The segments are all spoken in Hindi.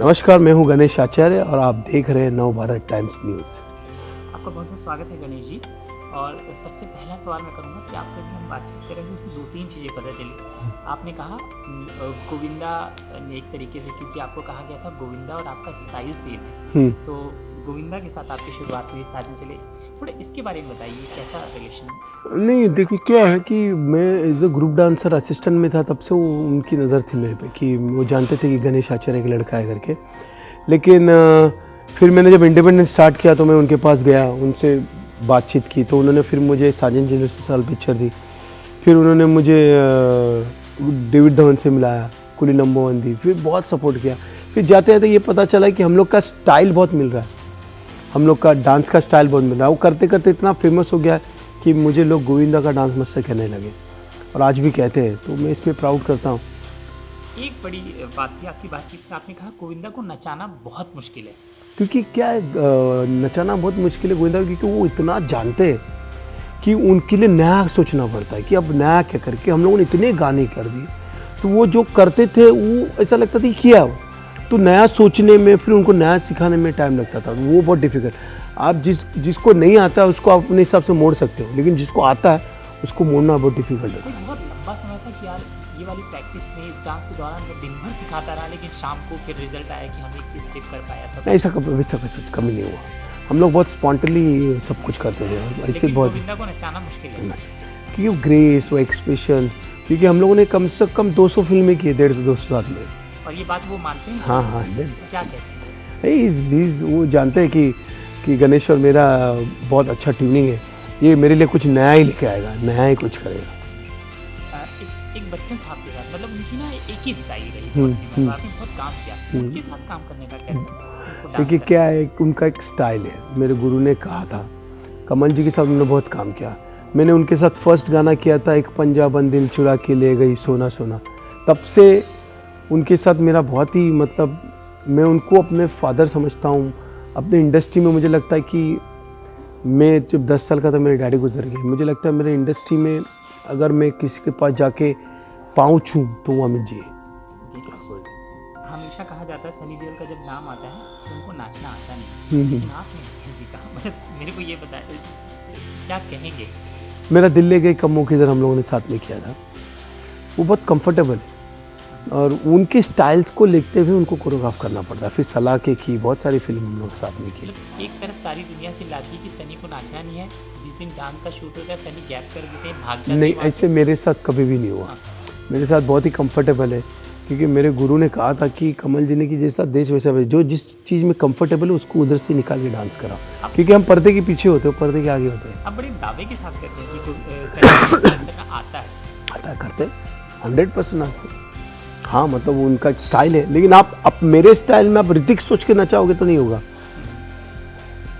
नमस्कार, मैं हूं गणेश आचार्य और आप देख रहे हैं नवभारत टाइम्स न्यूज़। आपका बहुत बहुत स्वागत है गणेश जी। और सबसे पहला सवाल मैं करूँगा कि आपसे भी हम बातचीत करेंगे, उसमें दो तीन चीज़ें पता चली। आपने कहा गोविंदा ने एक तरीके से, क्योंकि आपको कहा गया था गोविंदा और आपका स्टाइल सेम है, तो गोविंदा के साथ आपकी शुरुआत हुई, साथ में चले। थोड़ा इसके बारे में बताइए, कैसा रिलेशन? नहीं, देखिए क्या है कि मैं as a group dancer assistant में था, तब से वो उनकी नज़र थी मेरे पे कि वो जानते थे कि गणेश आचार्य एक लड़का है करके। लेकिन फिर मैंने जब इंडिपेंडेंट स्टार्ट किया तो मैं उनके पास गया, उनसे बातचीत की, तो उन्होंने फिर मुझे साजन जिले से साल पिक्चर दी। फिर उन्होंने मुझे डेविड धवन से मिलाया, कुली नंबर 1 दी, फिर बहुत सपोर्ट किया। फिर जाते जाते ये पता चला कि हम लोग का स्टाइल बहुत मिल रहा है, हम लोग का डांस का स्टाइल बहुत मिल रहा है। वो करते करते इतना फेमस हो गया कि मुझे लोग गोविंदा का डांस मास्टर कहने लगे और आज भी कहते हैं, तो मैं इसमें प्राउड करता हूँ। एक बड़ी बात थी आपकी बातचीत में, आपने कहा गोविंदा को नचाना बहुत मुश्किल है। क्योंकि क्या है, नचाना बहुत मुश्किल है गोविंदा, क्योंकि वो इतना जानते हैं कि उनके लिए नया सोचना पड़ता है कि अब नया क्या करके। हम लोगों ने इतने गाने कर दिए, तो वो जो करते थे वो ऐसा लगता था किया हो, तो नया सोचने में, फिर उनको नया सिखाने में टाइम लगता था, वो बहुत डिफिकल्ट। आप जिसको नहीं आता है उसको आप अपने हिसाब से मोड़ सकते हो, लेकिन जिसको आता है उसको मोड़ना बहुत डिफिकल्ट है। बहुत लंबा समय था कि यार ये वाली प्रैक्टिस में, इस डांस के दौरान मैं दिन भर सिखाता रहा, लेकिन शाम को फिर रिजल्ट आया कि हम एक स्टेप कर पाया सब। ऐसा कभी नहीं हुआ, हम लोग बहुत स्पॉन्टेनली सब कुछ करते थे ऐसे। बहुत गोविंदा को नचाना मुश्किल है क्योंकि वो ग्रेस, वो एक्सप्रेशंस, क्योंकि हम लोगों ने कम से कम 200 फिल्में की है, 150-200 साल में। और ये बात वो मानते हैं? हाँ, क्या कहते हैं? वो जानते हैं कि गणेश और मेरा बहुत अच्छा ट्यूनिंग है, ये मेरे लिए कुछ नया ही लेके आएगा, नया ही कुछ करेगा। एक बच्चन साहब के साथ, मतलब उनकी ना एक ही स्टाइल रही, आपने बहुत काम किया, उनके साथ काम करने का कैसा? क्योंकि क्या है, उनका एक स्टाइल है, मेरे गुरु ने कहा था। कमल जी के साथ उन्होंने बहुत काम किया। मैंने उनके साथ फर्स्ट गाना किया था, एक पंजाबन दिल चुरा के ले गई सोना सोना। तब से उनके साथ मेरा बहुत ही, मतलब मैं उनको अपने फादर समझता हूँ। अपने इंडस्ट्री में मुझे लगता है कि मैं जब 10 साल का था मेरे डैडी गुजर गए। मुझे लगता है मेरे इंडस्ट्री में अगर मैं किसी के पास जाके पाँव छूँ तो वो अमित जी है। हमेशा कहा जाता है सनी देओल का जब नाम आता है तो उनको नाचना आता नहीं, लेकिन आपने जी कहा, मतलब मेरे को ये बताया, क्या कहेंगे? मेरा दिल ले गई कमों किधर हम लोगों ने साथ में किया था, वो बहुत कंफर्टेबल है और उनके स्टाइल्स को लिखते हुए उनको कोरियोग्राफ करना पड़ता है। फिर सलाह के की बहुत सारी फिल्म हम लोग साथ में की। मतलब एक तरफ सारी दुनिया चिल्लाती है कि सनी को नाचना नहीं है, जिस दिन डांस का शूट होता है सनी गैप कर देते हैं, भाग जाते हैं। नहीं, ऐसे मेरे साथ कभी भी नहीं हुआ। मेरे साथ बहुत ही कंफर्टेबल है, क्योंकि मेरे गुरु ने कहा था कि कमल जी ने कि जैसा देश वैसा भेष, जो जिस चीज़ में कंफर्टेबल है उसको उधर से निकाल के डांस कराओ, क्योंकि हम पर्दे के पीछे होते हैं, पर्दे के आगे होते हैं। आप बड़े दावे के साथ कहते हैं कि सनी को आता है करते 100% नाचते हैं। हाँ, मतलब वो उनका स्टाइल है, लेकिन आप मेरे स्टाइल में आप ऋतिक सोच के नचाओगे तो नहीं होगा।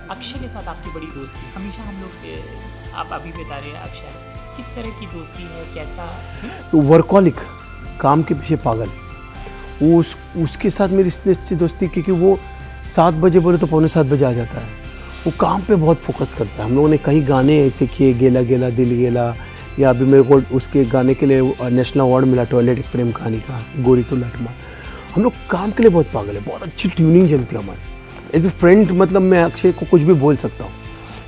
अक्षय के साथ आपकी बड़ी दोस्ती, हमेशा हम लोग, आप अभी बता रहे हैं अक्षय, किस तरह की दोस्ती है, कैसा? तो वर्कॉलिक, काम के पीछे पागल, वो उसके साथ मेरी इसलिए अच्छी दोस्ती क्योंकि वो 7 बजे बोले तो पौने 7 बजे आ जाता है। वो काम पे बहुत फोकस करता है। हम लोगों ने कई गाने ऐसे किए, गेला गेला दिल गेला, या अभी मेरे को उसके गाने के लिए नेशनल अवार्ड मिला, टॉयलेट एक प्रेम कहानी का, गोरी तो लटमा। हम लोग काम के लिए बहुत पागल है, बहुत अच्छी ट्यूनिंग जमती है हमारी। एज ए फ्रेंड, मतलब मैं अक्षय को कुछ भी बोल सकता हूँ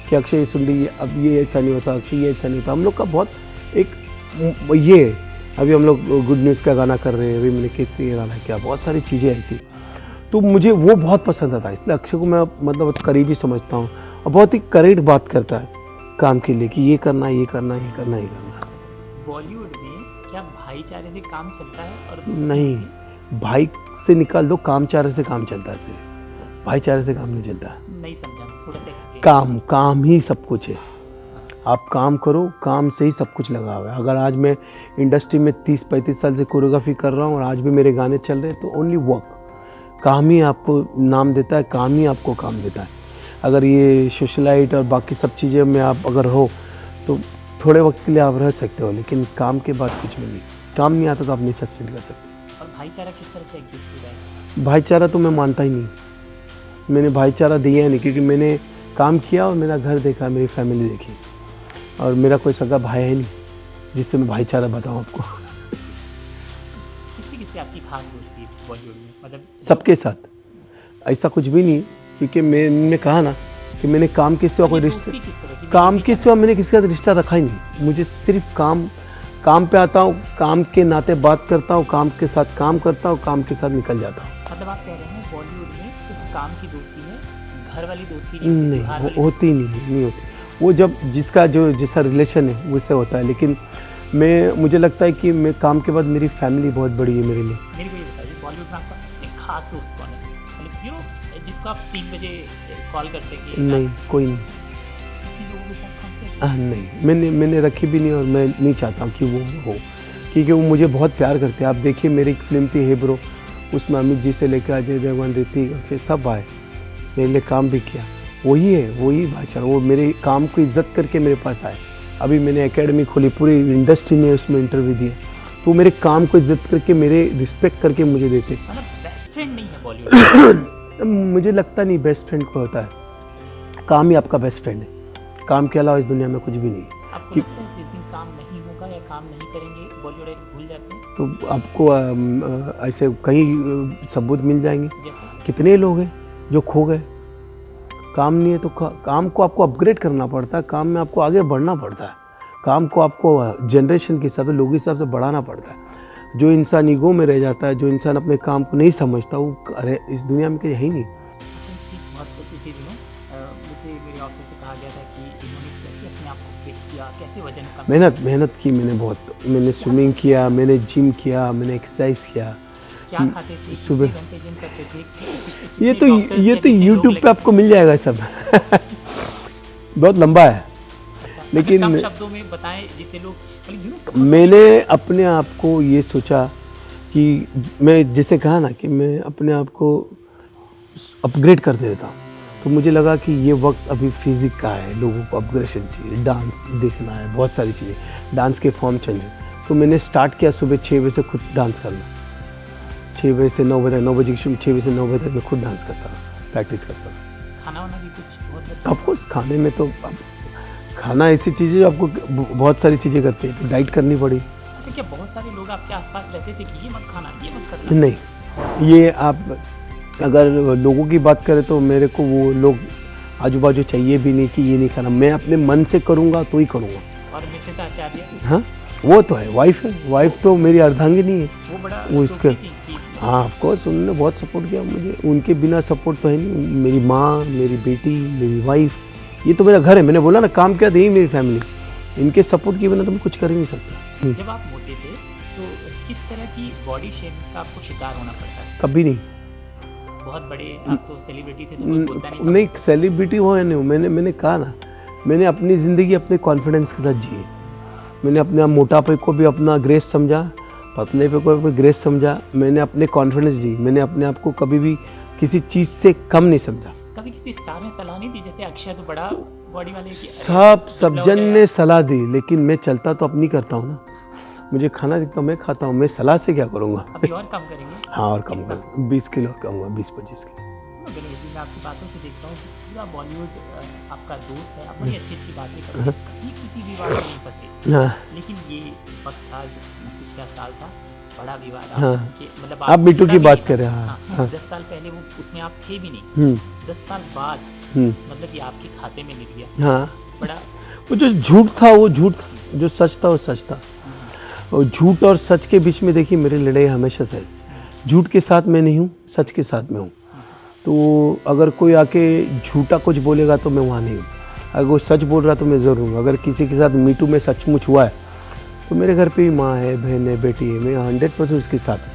कि अक्षय सुन ली, अब ये ऐसा नहीं होता, अक्षय ये ऐसा नहीं होता। हम लोग का बहुत एक ये, अभी हम लोग गुड न्यूज़ का गाना कर रहे हैं, अभी मैंने केसरी गाना किया, बहुत सारी चीज़ें ऐसी, तो मुझे वो बहुत पसंद आता है। इसलिए अक्षय को मैं मतलब करीबी समझता हूँ और बहुत ही करेक्ट बात करता है काम के लिए कि ये करना, ये करना, ये करना, ये करना। बॉलीवुड में क्या भाईचारे से काम चलता है? और नहीं, भाई से निकाल दो, कामचारे से काम चलता है। सिर्फ भाईचारे से काम नहीं चलता। नहीं समझा, थोड़ा सा एक्सप्लेन। काम ही सब कुछ है। आप काम करो, काम से ही सब कुछ लगा हुआ है। अगर आज मैं इंडस्ट्री में 30-35 साल से कोरियोग्राफी कर रहा हूँ और आज भी मेरे गाने चल रहे हैं, तो ओनली वर्क, काम ही आपको नाम देता है, काम ही आपको काम देता है। अगर ये सोशलाइट और बाकी सब चीज़ें में आप अगर हो तो थोड़े वक्त के लिए आप रह सकते हो, लेकिन काम के बाद कुछ भी नहीं। काम नहीं आता तो आप नहीं सस्टेन कर सकते। और भाईचारा किस तरह से एग्जिस्ट हो रहा है? भाईचारा तो मैं मानता ही नहीं, मैंने भाईचारा दिया नहीं, क्योंकि मैंने काम किया और मेरा घर देखा, मेरी फैमिली देखी, और मेरा कोई सगा भाई है नहीं जिससे मैं भाईचारा बताऊं आपको। किससे आपकी खास दोस्ती बॉलीवुड में? मतलब सबके साथ, ऐसा कुछ भी नहीं, क्योंकि मैंने कहा ना कि मैंने काम के सिवा कोई रिश्ते, दोस्ती किस तरह की? काम के सिवा मैंने किसी का रिश्ता रखा ही नहीं। मुझे सिर्फ काम पे आता हूँ, काम के नाते बात करता हूँ, काम के साथ काम करता हूँ, काम के साथ निकल जाता हूँ। मतलब आप कह रहे हैं बॉलीवुड में सिर्फ काम की दोस्ती है, घर वाली दोस्ती नहीं, त्योहार वो वाली होती ही नहीं होती। वो जब जिसका जो जैसा रिलेशन है वैसे होता है, लेकिन मुझे लगता है कि मैं काम के बाद मेरी फैमिली बहुत बड़ी है मेरे लिए। मेरे को ये बताइए, बॉलीवुड में आपका सबसे खास दोस्त कौन है? मतलब जिसको आप 3 बजे कॉल करते हैं कि नहीं, कोई नहीं। किसी लोगों के साथ काम करते नहीं, मैंने रखी भी नहीं, और मैं नहीं चाहता हूँ कि वो हो, क्योंकि वो मुझे बहुत प्यार करते हैं। आप देखिए, मेरी एक फिल्म थी हे ब्रो, उसमें अमित जी से लेकर अजय देवगन, ऋतिक, अक्षय सब आए, मेरे लिए काम भी किया। वही है, वही भाईचारा, वो मेरे काम को इज्जत करके मेरे पास आए। अभी मैंने एकेडमी खोली, पूरी इंडस्ट्री में उसमें इंटरव्यू दिया, तो मेरे काम को इज्जत करके, मेरे रिस्पेक्ट करके मुझे देते। मतलब बेस्ट फ्रेंड नहीं है बॉलीवुड मुझे लगता नहीं बेस्ट फ्रेंड को होता है, काम ही आपका बेस्ट फ्रेंड है। काम के अलावा इस दुनिया में कुछ भी नहीं है। आपको लगता है जिस दिन काम नहीं होगा या काम नहीं करेंगे बॉलीवुड एक भूल जाते हैं? तो आपको ऐसे कई सबूत मिल जाएंगे। जैसे कितने लोग हैं जो खो गए, काम नहीं है तो काम को आपको अपग्रेड करना पड़ता है, काम में आपको आगे बढ़ना पड़ता है, काम को आपको जनरेशन के हिसाब से, लोगों के हिसाब से बढ़ाना पड़ता है। जो इंसान ईगो में रह जाता है, जो इंसान अपने काम को नहीं समझता, वो अरे इस दुनिया में कहीं है ही नहीं। बहुत खुशी थी मुझे मेरे ऑफिस से कहा गया था कि इन्होंने कैसे अपने आप को फिट किया, कैसे वजन कम मेहनत की मैंने बहुत। मैंने स्विमिंग किया, मैंने जिम किया, मैंने एक्सरसाइज किया। क्या खाते थे, सुबह कितने घंटे जिम करते थे? ये तो कितने YouTube पे आपको मिल जाएगा सब। बहुत लंबा है, लेकिन कम शब्दों में बताएं जिसे लोग मतलब मैंने अपने आप को ये सोचा कि मैं जैसे कहा ना कि मैं अपने आप को अपग्रेड करते रहता हूँ, तो मुझे लगा कि ये वक्त अभी फिजिक का है, लोगों को अपग्रेडेशन चाहिए, डांस देखना है, बहुत सारी चीज़ें, डांस के फॉर्म चेंज है। तो मैंने स्टार्ट किया सुबह 6 बजे से खुद डांस करना, 6 बजे से 9 बजे तक, 9 बजे की शुरू, 6 बजे से 9 बजे तक मैं खुद डांस करता था, प्रैक्टिस करता था। खाना वाना भी कुछ बहुत ऑफकोर्स खाने में तो अब खाना ऐसी चीज़ है जो आपको बहुत सारी चीज़ें करती है, तो डाइट करनी पड़ी। अच्छा, क्या बहुत सारे लोग आपके आसपास रहते थे कि ये मत खाना, ये मत करना? नहीं, ये आप अगर लोगों की बात करें तो मेरे को वो लोग आजू बाजू चाहिए भी नहीं कि ये नहीं खाना, मैं अपने मन से करूँगा तो ही करूँगा। और मिसेस आचार्य? हाँ, वो तो है, वाइफ है, वाइफ तो मेरी अर्धांगिनी है। वो बड़ा वो इसका दुखी थी कि हाँ, ऑफकोर्स उन्होंने बहुत सपोर्ट किया मुझे, उनके बिना सपोर्ट तो है नहीं। मेरी माँ, मेरी बेटी, मेरी वाइफ, ये तो मेरा घर है। मैंने बोला ना, काम क्या यही मेरी फैमिली, इनके सपोर्ट के बिना तो मैं कुछ कर ही नहीं सकता। जब आप मोटे थे तो किस तरह की बॉडी शेप का आपको शिकार होना पड़ता है? कभी नहीं। बहुत बड़े आप तो सेलिब्रिटी थे तो कोई बोलता नहीं नहीं, सेलिब्रिटी हो या नहीं हो, मैंने कहा ना, मैंने अपनी ज़िंदगी अपने कॉन्फिडेंस के साथ जी। मैंने अपने मोटापे को भी अपना ग्रेस समझा, पतले पे को भी ग्रेस समझा, मैंने अपने कॉन्फिडेंस जी। मैंने अपने आप को कभी भी किसी चीज़ से कम नहीं समझा। कभी किसी स्टार ने सलाह नहीं दी, जैसे अक्षय तो बड़ा बॉडी वाले की सब जन ने सलाह दी, लेकिन मैं चलता तो अपनी करता हूँ ना। मुझे खाना दिखता मैं खाता हूँ, मैं सलाह से क्या करूँगा। अभी और कम करेंगे? हाँ, और कम करूँगा, 20 किलो कम हुआ, 20-25 किलो। गणेश जी, मैं आपकी बातों से देखता हूँ कि पूरा बॉलीवुड आपका दोस्त है, आप बड़ी अच्छी अच्छी बातें करते हैं, कभी किसी विवाद में नहीं फंसे। हाँ, लेकिन ये वक्त था, पिछला साल था, बड़ा विवाद हाँ। मतलब आप मिट्टू की बात कर रहे हैं। हाँ, 10 साल पहले वो उसमें आप थे भी नहीं, 10 साल बाद मतलब कि आपके खाते में मिल गया। हाँ, बड़ा वो जो झूठ था वो झूठ था, जो सच था वो सच था। और झूठ और सच के बीच में देखिए मेरी लड़ाई हमेशा से है। झूठ के साथ मैं नहीं हूँ, सच के साथ मैं हूँ। तो अगर कोई आके झूठा कुछ बोलेगा तो मैं वहाँ नहीं हूँ, अगर वो सच बोल रहा तो मैं ज़रूर हूँ। अगर किसी के साथ मीटू में सचमुच हुआ है तो मेरे घर पे भी माँ है, बहन है, बेटी है, मैं 100% उसके साथ हूँ।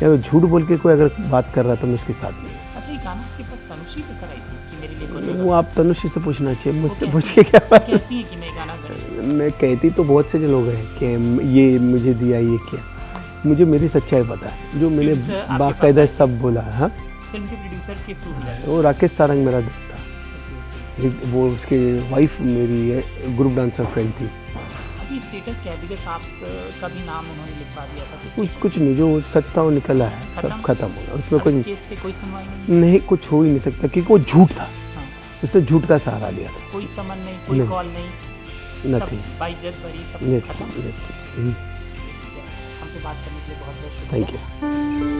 या झूठ बोल के कोई अगर बात कर रहा तो मैं उसके साथ नहीं हूँ। अच्छा, ये गाना आपके पास तनुश्री लेकर आई थी कि मेरे लिए वो आप तनुश्री से पूछना चाहिए, मुझसे पूछ के क्या बात। कहती है कि मैं गाना मैं कहती तो बहुत से लोग हैं कि ये मुझे दिया, ये किया। मुझे मेरी सच्चाई पता है, जो मैंने बाकायदा सब बोला है। हाँ, फिल्म के प्रोड्यूसर के थ्रू मिला? वो राकेश सारंग मेरा दोस्त था, वो उसकी वाइफ मेरी ग्रुप डांसर फ्रेंड थी। अभी स्टेटस क्या है, बिकॉज आपका भी नाम उन्होंने लिखवा दिया था? कुछ नहीं, जो सच था वो निकला है, सब खत्म हो गया, उसमें कुछ केस पे कोई सुनवाई नहीं, कुछ हो ही नहीं सकता क्योंकि वो झूठ था। हाँ। उसने झूठ का सहारा लिया था। कोई समन नहीं, कोई कॉल नहीं, नथिंग, बाई जज भरी सब यस खत्म। यस। हमसे बात करने के लिए बहुत बहुत थैंक यू।